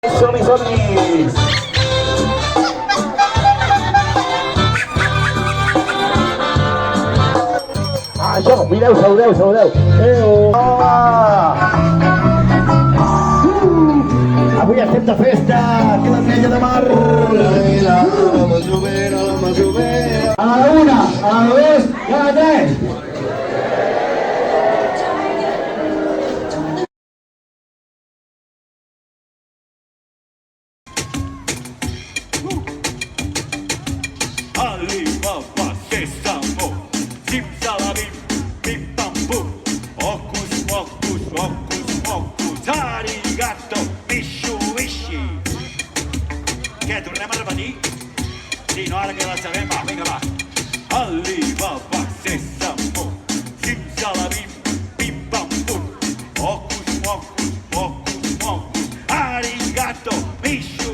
Som-hi, som-hi! Això, mireu, saludeu, saludeu. Avui estem de festa, que l'Ametlla de Mar. A la una, a la dos i a la tres. Què, tornem a repetir? Sí, no, ara que la sabem, va, vinga, va. Alibaba, sésamo, simsalabim, pim, pam, pum. Ocus, mocus, arigato, mishu,